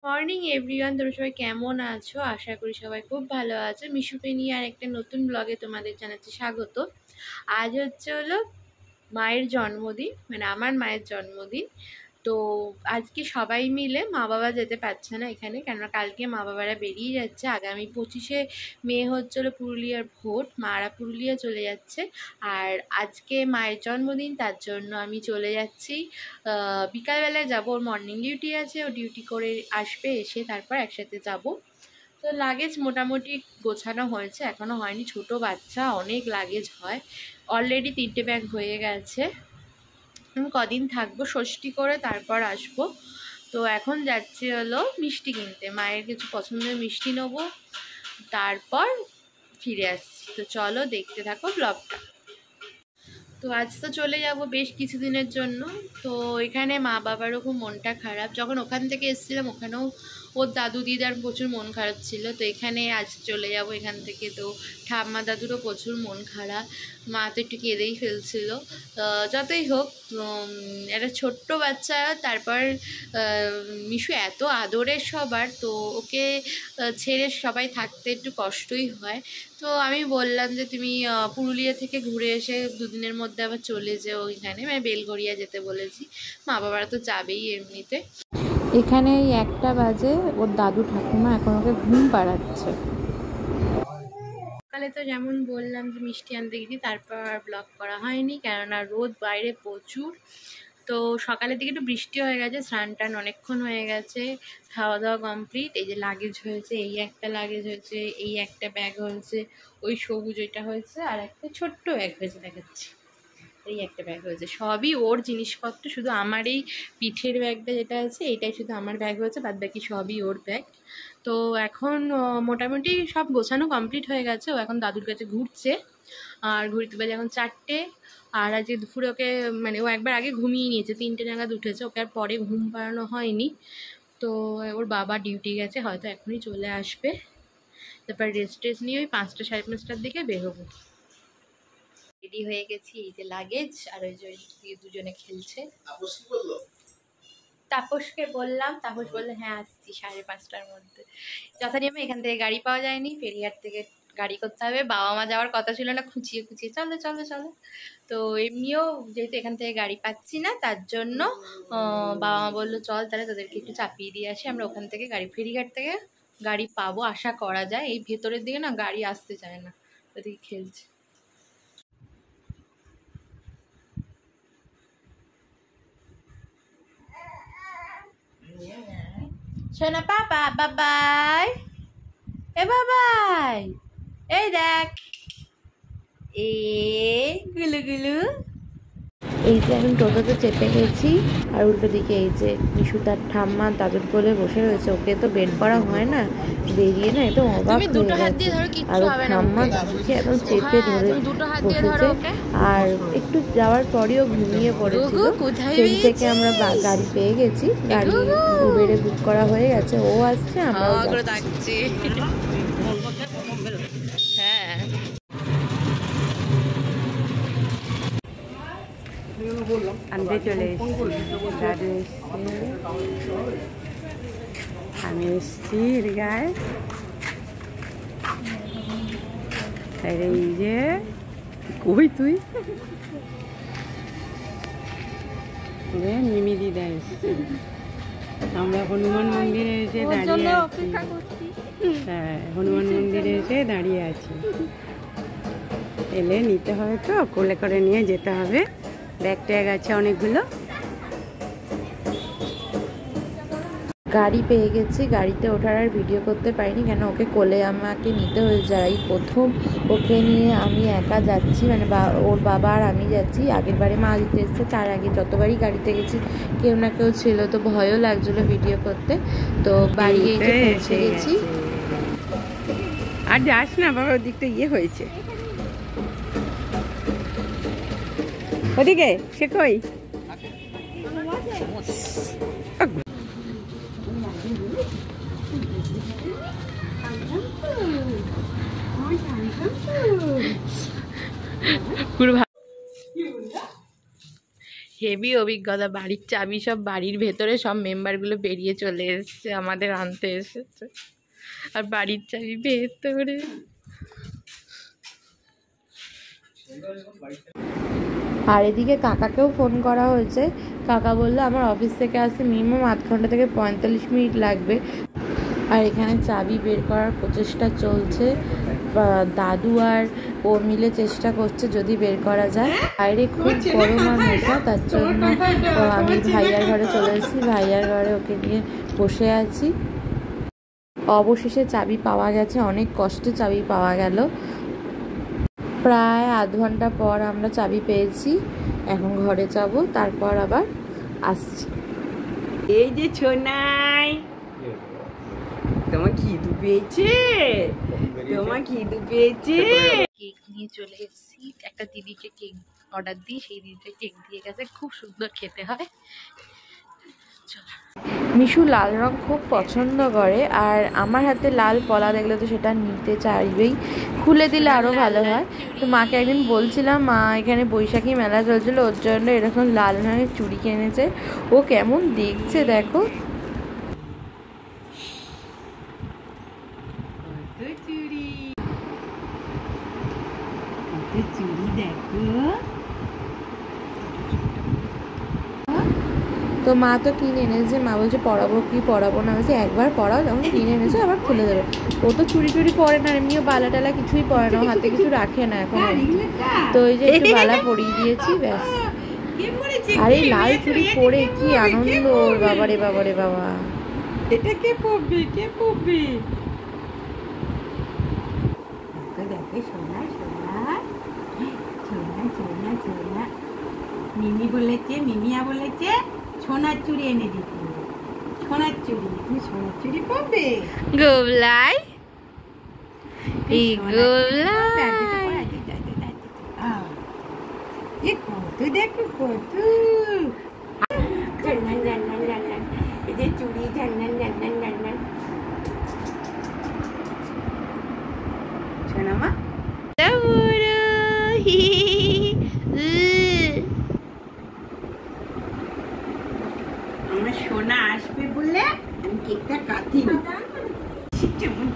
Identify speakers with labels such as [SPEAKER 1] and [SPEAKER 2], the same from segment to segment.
[SPEAKER 1] Morning everyone, তোমরা সবাই কেমন আছো? আশা করি সবাই খুব ভালো আছো। মিশুকে নিয়ে আর একটা নতুন ব্লগে তোমাদের জানাচ্ছি স্বাগত। আজ হলো মায়ের জন্মদিন, মানে আমার মায়ের জন্মদিন। তো আজকে সবাই মিলে, মা বাবা যেতে পারছে না এখানে, কেননা কালকে মা বাবারা বেরিয়ে যাচ্ছে। আগামী 25শে মে হচ্ছিল পুরুলিয়ার ভোট, মারা পুরুলিয়া চলে যাচ্ছে। আর আজকে মায়ের জন্মদিন, তার জন্য আমি চলে যাচ্ছি। বিকালবেলায় যাব, ওর মর্নিং ডিউটি আছে, ও ডিউটি করে আসবে, এসে তারপর একসাথে যাব। তো লাগেজ মোটামুটি গোছানো হয়েছে, এখনও হয়নি। ছোট বাচ্চা, অনেক লাগেজ হয়। অলরেডি 3টে ব্যাগ হয়ে গেছে। আমি কদিন থাকবো, ষষ্ঠী করে তারপর আসবো। তো এখন যাচ্ছি মিষ্টি কিনতে, মায়ের কিছু পছন্দের মিষ্টি নেবো, তারপর ফিরে আসছি। তো চলো দেখতে থাকো ব্লগটা। তো আজ তো চলে যাব বেশ কিছুদিনের জন্য। তো এখানে মা বাবারও খুব মনটা খারাপ। যখন ওখান থেকে এসেছিলাম ওখানেও ওর দাদু দিদার প্রচুর মন খারাপ ছিল। তো এখানে আজ চলে যাব এখান থেকে। তো ঠাম্মা দাদুরও প্রচুর মন খারাপ, মা তো একটু কেঁদেই ফেলছিল। যতই হোক, একটা ছোট্ট বাচ্চা, তারপর মিশু এত আদরের সবার, তো ওকে ছেড়ে সবাই থাকতে একটু কষ্টই হয়। তো আমি বললাম যে তুমি পুরুলিয়া থেকে ঘুরে এসে দুদিনের মধ্যে আবার চলে যেও ওইখানে, মানে বেলঘরিয়া যেতে বলেছি। মা বাবারা তো যাবেই এমনিতে। এখানে এই 1টা বাজে, ওর দাদু ঠাকুমা এখন ওকে ঘুম পাড়াচ্ছে। সকালে তো যেমন বললাম যে মিষ্টি আনতে গেছি, তারপর আর ব্লগ করা হয়নি, কেননা রোদ বাইরে প্রচুর। তো সকালের দিকে একটু বৃষ্টি হয়ে গেছে, স্নান টান অনেকক্ষণ হয়ে গেছে, খাওয়া দাওয়া কমপ্লিট। এই যে লাগেজ হয়েছে, এই একটা লাগেজ হয়েছে, এই একটা ব্যাগ হয়েছে, ওই সবুজ ওইটা হয়েছে, আর একটা ছোট্ট ব্যাগ হয়েছে দেখাচ্ছি, এই একটা ব্যাগ হয়েছে। সবই ওর জিনিসপত্র, শুধু আমার এই পিঠের ব্যাগটা যেটা আছে এইটাই শুধু আমার ব্যাগ হয়েছে, বাদ বাকি সবই ওর ব্যাগ। তো এখন মোটামুটি সব গোছানো কমপ্লিট হয়ে গেছে। ও এখন দাদুর কাছে ঘুরছে, আর ঘুরতে বাজে এখন 4টে। আর আজকে দুপুরে ওকে, মানে ও একবার আগে ঘুমিয়ে নিয়েছে, 3টে নাগাদ উঠেছে, ওকে আর পরে ঘুম পাড়ানো হয়নি। তো ওর বাবা ডিউটি গেছে, হয়তো এখনই চলে আসবে। তারপর রেস্ট নিয়ে ওই 5টা সাড়ে 5টার দিকে বেরোবো। রেডি হয়ে গেছি, এই যে লাগেজ, আর ওই যে দুজনে খেলছে। তাপসকে বললাম, তাপস বললো হ্যাঁ আসছি 5:30টার মধ্যে। যথানিয়মে এখান থেকে গাড়ি পাওয়া যায়নি, ফেরিঘাট থেকে গাড়ি করতে হবে। বাবা মা যাওয়ার কথা ছিল না, খুঁচিয়ে খুঁচিয়ে চলো চলো চলো। তো এমনিও যেহেতু এখান থেকে গাড়ি পাচ্ছি না, তার জন্য বাবা মা বললো চল তাহলে তোদেরকে একটু চাপিয়ে দিয়ে আসি। আমরা ওখান থেকে ফেরিঘাট থেকে গাড়ি পাবো আশা করা যায়। এই ভেতরের দিকে না গাড়ি আসতে চায় না, ওদিকে খেলছে। শোনা পাপা, বাবাই, এ বাবাই, এই দেখ, এ গুলু গুলু। এই যে এখন টোটোতে চেপে গেছি, আর উল্টো দিকে এই যে মিশু তার ঠাম্মা দাদুর কোলে বসে রয়েছে। ওকে তো বের করা হয় না, বেরিয়ে না একদম অবাক হয়ে গেছে। আর ও ঠাম্মা দাদুকে একদম চেপে ধরে বসেছে। আর একটু যাওয়ার পরেও ঘুমিয়ে পড়েছিল। সেই থেকে আমরা গাড়ি পেয়ে গেছি, গাড়ি উবেরে বুক করা হয়ে গেছে। ও আসছে, আমরাও যাচ্ছি। হ্যাঁ, আনতে চলে এসেছি, আমি এসছি গায়ে। এই যে কই তুই, মিমি দিদা এসছি। আমরা হনুমান মন্দিরে এসে দাঁড়িয়ে আছি। হ্যাঁ, হনুমান মন্দিরে এসে দাঁড়িয়ে আছি। এলে নিতে হবে, তো কোলে করে নিয়ে যেতে হবে। ব্যাগ ট্যাগ আছে অনেকগুলো। গাড়ি পেয়ে গেছি, গাড়িতে ওঠার আর ভিডিও করতে পারিনি, কেন ওকে কোলে আমাকে নিতে হয়ে যায়। প্রথম ওকে নিয়ে আমি একা যাচ্ছি, মানে ওর বাবা আর আমি যাচ্ছি। আগের বারে মা দিতে এসছে, তার আগে যতবারই গাড়িতে গেছি কেউ না কেউ ছিল, তো ভয়ও লাগছিল ভিডিও করতে। তো বাড়ি এসে পৌঁছে গেছি। আর যাস না বাবা, ওদিকটা ইয়ে হয়েছে ওদিকে, সে কই পুরো হেভি অভিজ্ঞতা। বাড়ির চাবি সব বাড়ির ভেতরে, সব মেম্বারগুলো বেরিয়ে চলে এসছে, আমাদের আনতে এসেছে, আর বাড়ির চাবি ভেতরে। আর এদিকে কাকাকেও ফোন করা হয়েছে। কাকা বললো আমার অফিস থেকে আসতে মিনিমাম আধ ঘন্টা থেকে 45 মিনিট লাগবে। আর এখানে চাবি বের করার প্রচেষ্টা চলছে, দাদু আর ও মিলে চেষ্টা করছে যদি বের করা যায়। বাইরে খুব গরম আর মশা, তার জন্য আমি ভাইয়ার ঘরে চলে এসেছি। ভাইয়ার ঘরে ওকে নিয়ে বসে আছি। অবশেষে চাবি পাওয়া গেছে, অনেক কষ্টে চাবি পাওয়া গেল। প্রায় আধ ঘন্টা পর আমরা চাবি পেয়েছি। এখন ঘরে যাব, তারপর আবার আসছি।
[SPEAKER 2] এই যে ছোনাই, তোমার খিদু পেয়েছে? তোমার খিদু পেয়েছে?
[SPEAKER 1] কেক নিয়ে চলে এসেছি। একটা দিদিকে কেক অর্ডার দিই, সেই দিদিটা কেক দিয়ে গেছে, খুব সুন্দর খেতে হয়। মিশু লাল রং খুব পছন্দ করে, আর আমার হাতে লাল পলা দেখলে তো সেটা নিতে চাইবেই, খুলে দিলে আরও ভালো হয়। তো মাকে একদিন বলছিলাম, মা এখানে বৈশাখী মেলা চলছিল, ওর জন্য এরকম লাল রঙের চুড়ি কিনেছে। ও কেমন দেখছে দেখো।
[SPEAKER 2] চুড়ি দেখো।
[SPEAKER 1] তো মা তো কিনে এনেছে, মা বলছে পরাবো কি পরাবো না, বলছে একবার পরাও, যখন কিনে এনেছে আবার খুলে দেবে। ও তো চুরি চুরি পরে না, এমনিও বালা টালা কিছুই পরে না, হাতে কিছু রাখে না এখন। তো ওই যে একটু বালা পরিয়ে দিয়েছি, ব্যাস। আর এই লাল চুড়ি পরে কি আনন্দ, বাবারে বাবারে বাবা।
[SPEAKER 2] এটা কে পড়বে, কে পড়বে? দেখো সোনা সোনা সোনা সোনা সোনা। মিমি বলেছে, মিমিয়া বলেছে সোনার চুড়ি এনে দিতে। সোনার চুড়ি, তুমি সোনার চুড়ি পড়বে?
[SPEAKER 1] গোবলাই এই গোবলাই
[SPEAKER 2] কত দেখো, কত জান্নান জান্নান জান্নান। এই যে চুড়ি, জান্নান জান্নান জান্নান। শোনা মা, আমার সোনা আসবে বলে আমি কেকটা কাটিনি। কেমন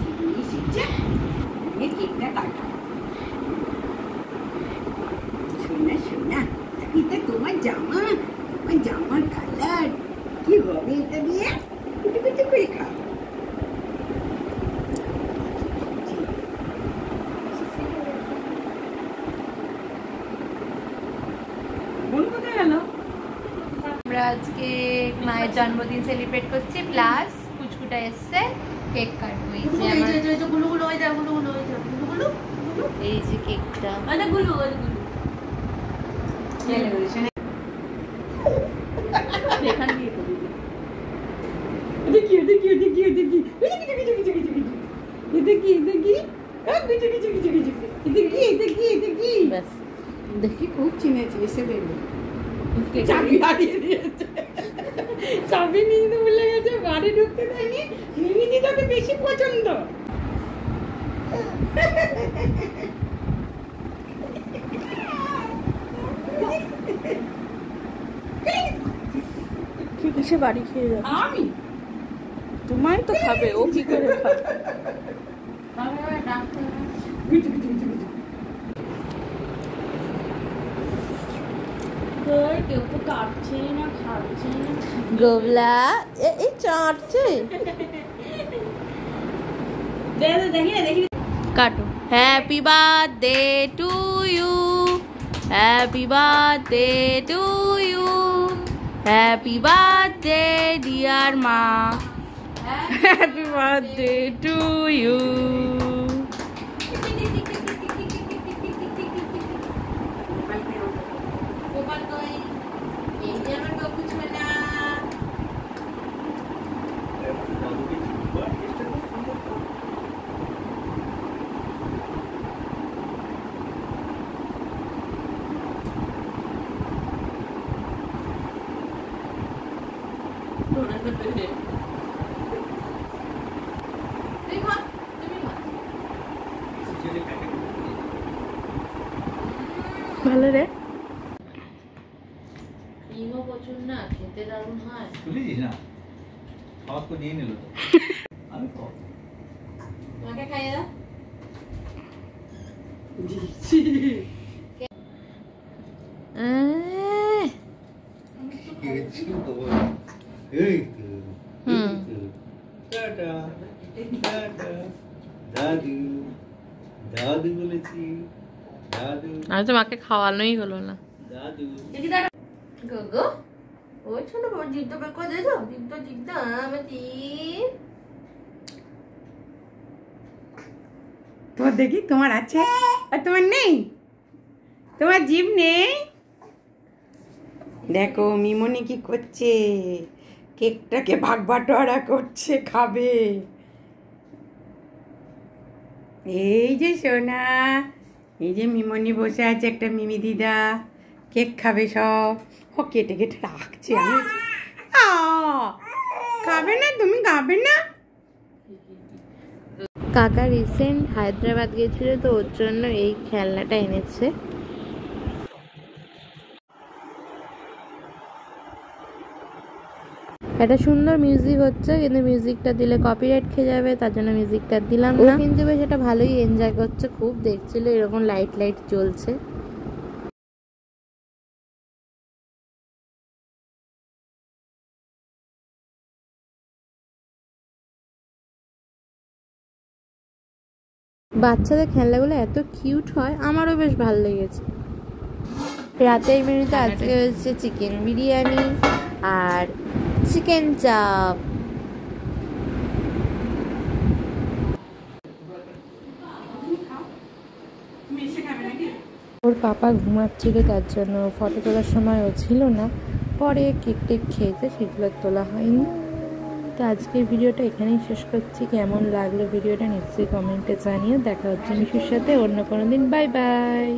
[SPEAKER 2] শিখছে, কেকটা কাটা। সোনা সোনা, এটা তোমার জামা, তোমার জামার কালার কি হবে এটা দিয়ে? কুটি কুটি করে খাও।
[SPEAKER 1] আমরা আজকে মায়ের জন্মদিন সেলিব্রেট করছি, প্লাস কুচকুটা এসছে, কেক কাটবো। এই যে আমার গুলুগুলো হয়ে যাও, গুলুগুলো হয়ে যাও, গুলুগুলো। এই যে কেকটা, মানে গুলু গুলু এখান দিয়ে
[SPEAKER 2] দেখি দেখি দেখি দেখি দেখি দেখি দেখি
[SPEAKER 1] ব্যাস।
[SPEAKER 2] দেখি খুব চিনেছি, এসে দেখবে। চাবি হারিয়ে দিয়েছে, চাবি নিয়ে তো ভুলে গেছে, বাড়ি ঢুকতে দেয়নি। মিমিদি তোকে বেশি পছন্দ।
[SPEAKER 1] কিসে বাড়ি খেয়ে যাবে?
[SPEAKER 2] আমি
[SPEAKER 1] তোমায় তো খাবে, ও কি করে খাবে?
[SPEAKER 2] কেউ তো কাটছে না, খাচ্ছে না।
[SPEAKER 1] গোবলা এই চাটছে।
[SPEAKER 2] দেখি না, দেখি
[SPEAKER 1] কাটো। Happy birthday to you, happy birthday to you, happy birthday dear মা, হ্যাপি বার্থডে টু ইউ। ভালো রে। খেতে দারুণ হয়।
[SPEAKER 3] শুনেছিস না খাওয়া তো নিয়ে নিল তো আমি খাওয়া
[SPEAKER 1] মাকে খাইয়ে দাও।
[SPEAKER 3] দাদু দাদু বলেছি দাদু
[SPEAKER 1] আমি তো মাকে খাওয়ানোই হলো না।
[SPEAKER 3] দাদু
[SPEAKER 1] গগো ওই ছোট বড় জিদ্দ বের করে দিয়েছো জিদ্দ আমাকে
[SPEAKER 2] তোমার দেখি তোমার আছে আর তোমার নেই, তোমার জিভ নেই। দেখো মিমনি কি করছে, কেকটাকে ভাগ বাটোয়ারা করছে, খাবে। এই যে সোনা, এই যে মিমনি বসে আছে, একটা মিমি দিদা কেক খাবে সব। ও কেটে কেটে রাখছে। আমি খাবে না, তুমি খাবে না।
[SPEAKER 1] কাকা রিসেন্ট হায়দ্রাবাদ গেছিল, তো ওর জন্য এই খেলনাটা এনেছে। একটা সুন্দর মিউজিক হচ্ছে, কিন্তু মিউজিকটা দিলে কপিরাইট খেয়ে যাবে, তার জন্য মিউজিকটা দিলাম না। কিন্তু বেশ এটা ভালোই এনজয় করছে, খুব দেখছিল এরকম লাইট লাইট জ্বলছে। বাচ্চাদের খেলনাগুলো এত কিউট হয়, আমারও বেশ ভালো লেগেছে। রাতের মেনুতে আজকে হচ্ছে চিকেন বিরিয়ানি আর চিকেন চাপ। ওর পাপা ঘুমাচ্ছিল, তার জন্য ফটো তোলার সময় ও ছিল না। পরে কেক টেক খেয়েছে, সেগুলো তোলা হয়নি। তো আজকের ভিডিওটা এখানেই শেষ করছি। কেমন লাগলো ভিডিওটা নিশ্চয়ই কমেন্টে জানিও। দেখা হচ্ছে মিশুর সাথে অন্য কোনো দিন। Bye bye.